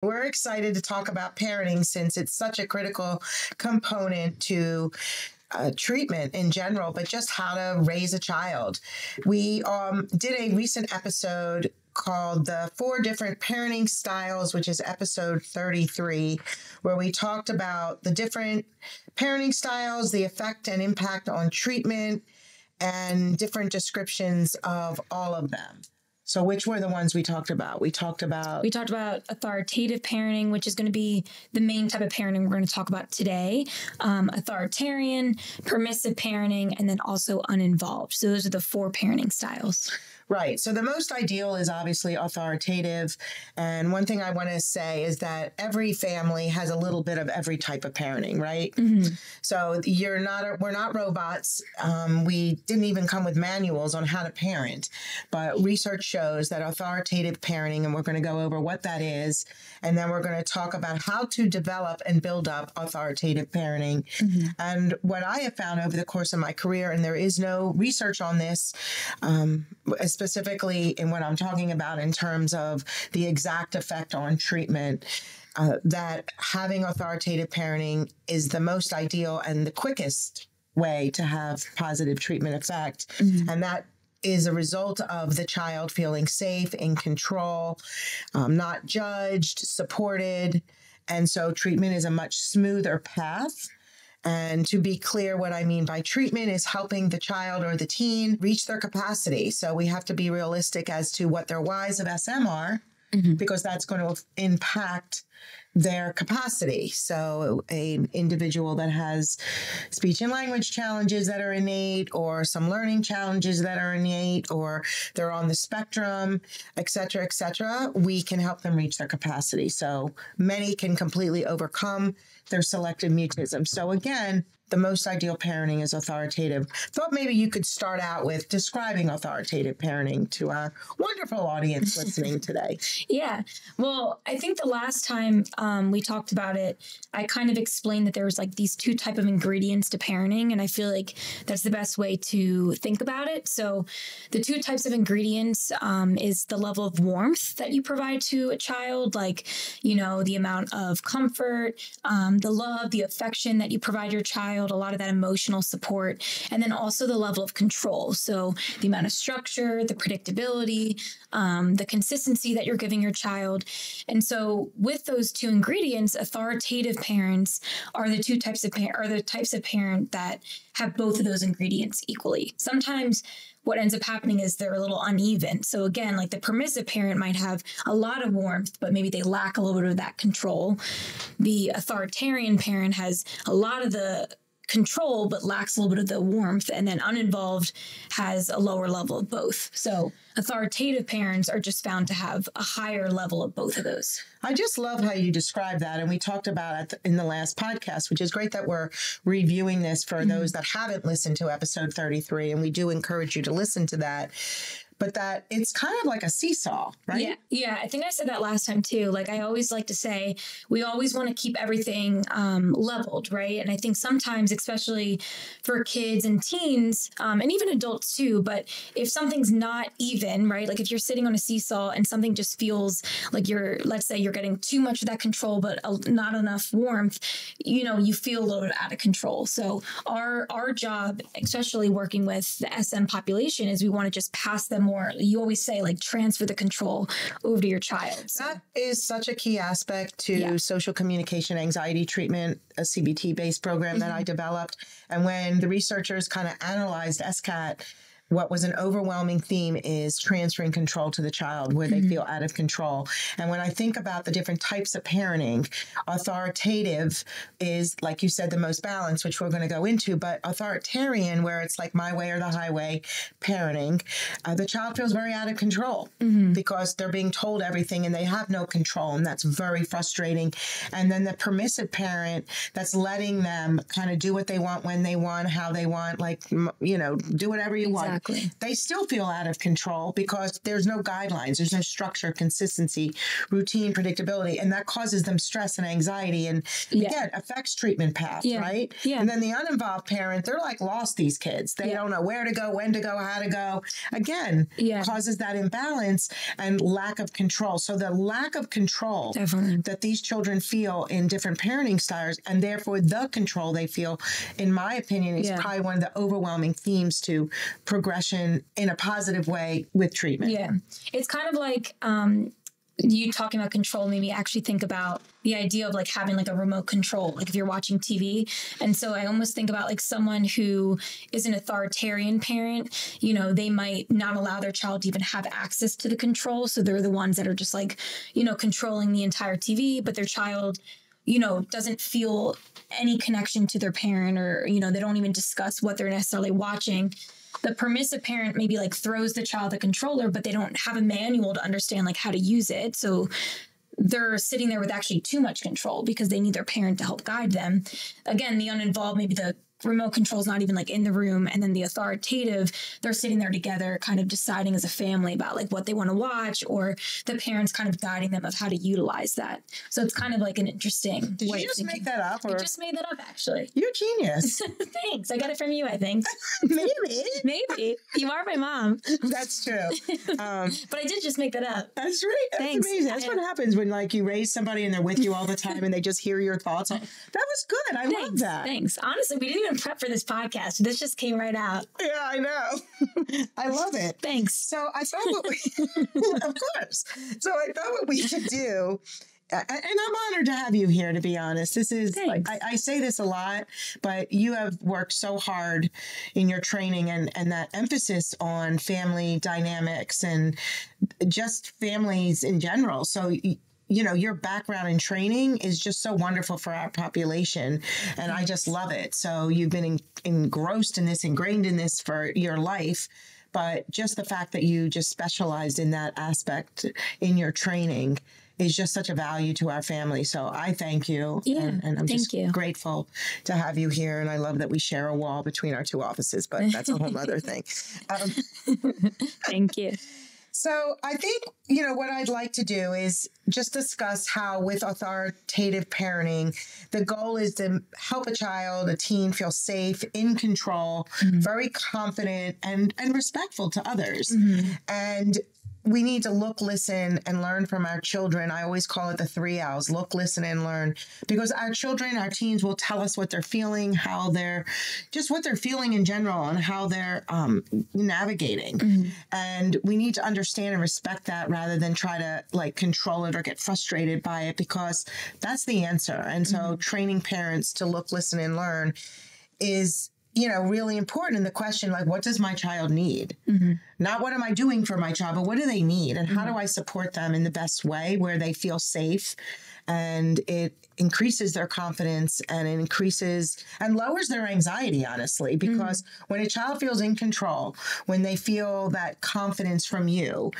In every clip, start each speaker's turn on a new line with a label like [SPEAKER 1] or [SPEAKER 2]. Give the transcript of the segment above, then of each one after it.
[SPEAKER 1] We're excited to talk about parenting since it's such a critical component to treatment in general, but just how to raise a child. We did a recent episode called The 4 Different Parenting Styles, which is episode 33, where we talked about the different parenting styles, the effect and impact on treatment, and different descriptions of all of them. So which were the ones we talked about? We talked about
[SPEAKER 2] authoritative parenting, which is going to be the main type of parenting we're going to talk about today. Authoritarian, permissive parenting, and then also uninvolved. So those are the 4 parenting styles.
[SPEAKER 1] Right. So the most ideal is obviously authoritative. And one thing I want to say is that every family has a little bit of every type of parenting, right? Mm-hmm. So we're not robots. We didn't even come with manuals on how to parent, but research shows that authoritative parenting, and we're going to go over what that is. And then we're going to talk about how to develop and build up authoritative parenting. Mm-hmm. And what I have found over the course of my career, and there is no research on this, specifically in what I'm talking about in terms of the exact effect on treatment, that having authoritative parenting is the most ideal and the quickest way to have positive treatment effect. Mm-hmm. And that is a result of the child feeling safe, in control, not judged, supported. And so treatment is a much smoother path. And to be clear, what I mean by treatment is helping the child or the teen reach their capacity. So we have to be realistic as to what their Ys of SM are, mm-hmm. because that's going to impact their capacity. So an individual that has speech and language challenges that are innate, or some learning challenges that are innate, or they're on the spectrum, et cetera, we can help them reach their capacity. So many can completely overcome their selective mutism. So again, the most ideal parenting is authoritative. Thought maybe you could start out with describing authoritative parenting to our wonderful audience listening today.
[SPEAKER 2] Yeah. Well, I think the last time we talked about it, I kind of explained that there was like these 2 type of ingredients to parenting. And I feel like that's the best way to think about it. So the 2 types of ingredients is the level of warmth that you provide to a child, like, the amount of comfort, the love, the affection that you provide your child, a lot of that emotional support, and then also the level of control. So the amount of structure, the predictability, the consistency that you're giving your child. And so with those 2 ingredients, authoritative parents are the types of parent that have both of those ingredients equally. Sometimes what ends up happening is they're a little uneven. So again, like the permissive parent might have a lot of warmth, but maybe they lack a little bit of that control. The authoritarian parent has a lot of the control, but lacks a little bit of the warmth. And then uninvolved has a lower level of both. So authoritative parents are just found to have a higher level of both of those.
[SPEAKER 1] I just love how you describe that. And we talked about it in the last podcast, which is great that we're reviewing this for mm-hmm. those that haven't listened to episode 33. And we do encourage you to listen to that. But that it's kind of like a seesaw, right?
[SPEAKER 2] Yeah. I think I said that last time too. Like I always like to say, we always want to keep everything leveled, right? And I think sometimes, especially for kids and teens, and even adults too, but if something's not even, right? Like if you're sitting on a seesaw and something just feels like let's say you're getting too much of that control, but not enough warmth, you feel a little bit out of control. So our job, especially working with the SM population, is we want to just pass them more. You always say like transfer the control over to your child. So.
[SPEAKER 1] That is such a key aspect to social communication anxiety treatment, a CBT-based program mm-hmm. that I developed. And when the researchers kind of analyzed SCAT, what was an overwhelming theme is transferring control to the child where they feel out of control. And when I think about the different types of parenting, authoritative is, like you said, the most balanced, which we're going to go into, but authoritarian, where it's like my way or the highway parenting, the child feels very out of control because they're being told everything and they have no control. And that's very frustrating. And then the permissive parent, that's letting them kind of do what they want, when they want, how they want, like, do whatever you want.
[SPEAKER 2] Exactly.
[SPEAKER 1] they still feel out of control because there's no guidelines, there's no structure, consistency, routine, predictability, and that causes them stress and anxiety, and again affects treatment path, right? And then the uninvolved parent, they're like lost, these kids. They don't know where to go, when to go, how to go. Again, causes that imbalance and lack of control. So the lack of control that these children feel in different parenting styles, and therefore the control they feel, in my opinion, is probably one of the overwhelming themes to progression in a positive way with treatment.
[SPEAKER 2] Yeah. It's kind of like you talking about control made me actually think about the idea of like having like a remote control, like if you're watching TV. And so I almost think about like someone who is an authoritarian parent, you know, they might not allow their child to even have access to the control. So they're the ones that are just like, you know, controlling the entire TV, but their child, you know, doesn't feel any connection to their parent, or, you know, they don't even discuss what they're necessarily watching. The permissive parent maybe like throws the child the controller, but they don't have a manual to understand like how to use it. So they're sitting there with actually too much control because they need their parent to help guide them. Again, the uninvolved, maybe the remote control is not even like in the room. And then the authoritative, they're sitting there together kind of deciding as a family about like what they want to watch, or the parents kind of guiding them of how to utilize that. So it's kind of like an interesting
[SPEAKER 1] Did
[SPEAKER 2] way
[SPEAKER 1] you just make that up? Or?
[SPEAKER 2] I just made that up, actually.
[SPEAKER 1] You're genius.
[SPEAKER 2] Thanks. I got it from you, I think.
[SPEAKER 1] Maybe.
[SPEAKER 2] Maybe. You are my mom.
[SPEAKER 1] That's true.
[SPEAKER 2] But I did just make that up.
[SPEAKER 1] That's right. That's
[SPEAKER 2] Thanks.
[SPEAKER 1] amazing. That's what happens when like you raise somebody and they're with you all the time and they just hear your thoughts. That was good. I love that.
[SPEAKER 2] Thanks. Honestly, we didn't even prep for this podcast. This just came right out.
[SPEAKER 1] Yeah, I know. I love it.
[SPEAKER 2] Thanks.
[SPEAKER 1] So I thought what we, of course. So I thought what we could do, and I'm honored to have you here, to be honest. This is, like, I say this a lot, but you have worked so hard in your training and that emphasis on family dynamics and just families in general. So you know, your background and training is just so wonderful for our population. And I just love it. So you've been engrossed in this, ingrained in this for your life. But just the fact that you just specialized in that aspect in your training is just such a value to our family. So I thank you.
[SPEAKER 2] Yeah,
[SPEAKER 1] and I'm just grateful to have you here. And I love that we share a wall between our two offices, but that's a whole other thing.
[SPEAKER 2] Thank you.
[SPEAKER 1] So I think, you know, what I'd like to do is just discuss how with authoritative parenting, the goal is to help a child, a teen feel safe, in control, very confident and respectful to others. And we need to look, listen, and learn from our children. I always call it the 3 L's: look, listen, and learn. Because our children, our teens will tell us what they're feeling, how they're, just what they're feeling in general, and how they're navigating. And we need to understand and respect that rather than try to like control it or get frustrated by it, because that's the answer. And so training parents to look, listen, and learn is, you know, really important in the question, like, what does my child need? Not what am I doing for my child, but what do they need? And how do I support them in the best way where they feel safe? And it increases their confidence, and it increases and lowers their anxiety, honestly, because when a child feels in control, when they feel that confidence from you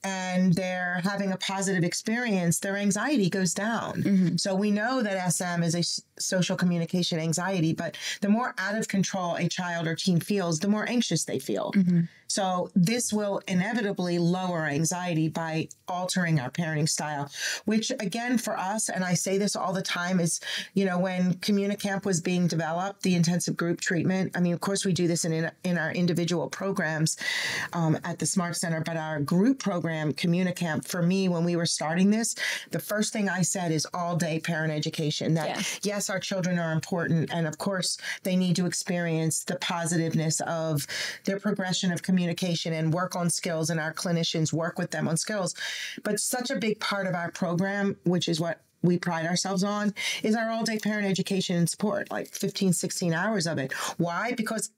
[SPEAKER 1] and they're having a positive experience, their anxiety goes down. So we know that SM is a social communication anxiety, but the more out of control a child or teen feels, the more anxious they feel. So this will inevitably lower anxiety by altering our parenting style, which again, for us, and I say this all the time, is, you know, when Communicamp was being developed, the intensive group treatment, I mean, of course we do this in our individual programs at the Smart Center, but our group program, Communicamp, for me, when we were starting this, the first thing I said is all day parent education, that yes, our children are important. And of course they need to experience the positiveness of their progression of communication and work on skills, and our clinicians work with them on skills. But such a big part of our program, which is what we pride ourselves on, is our all-day parent education and support, like 15, 16 hours of it. Why? Because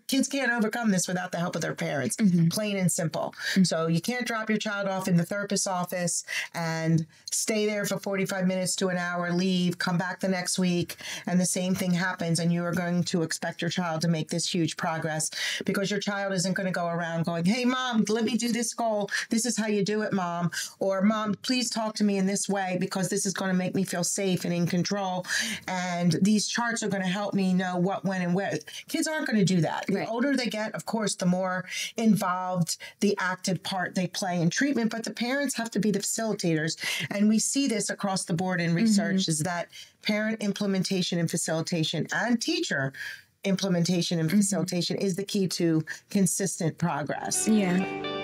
[SPEAKER 1] kids can't overcome this without the help of their parents, plain and simple. So you can't drop your child off in the therapist's office and stay there for 45 minutes to an hour, leave, come back the next week, and the same thing happens, and you are going to expect your child to make this huge progress, because your child isn't going to go around going, hey, mom, let me do this goal. This is how you do it, mom. Or, mom, please talk to me in this way, because this is going to make me feel safe and in control. And these charts are going to help me know what, when, and where. Kids aren't going to do that. that. The
[SPEAKER 2] Right.
[SPEAKER 1] older they get, of course, the more involved the active part they play in treatment, but the parents have to be the facilitators. And we see this across the board in research is that parent implementation and facilitation and teacher implementation and facilitation is the key to consistent progress.
[SPEAKER 2] Yeah.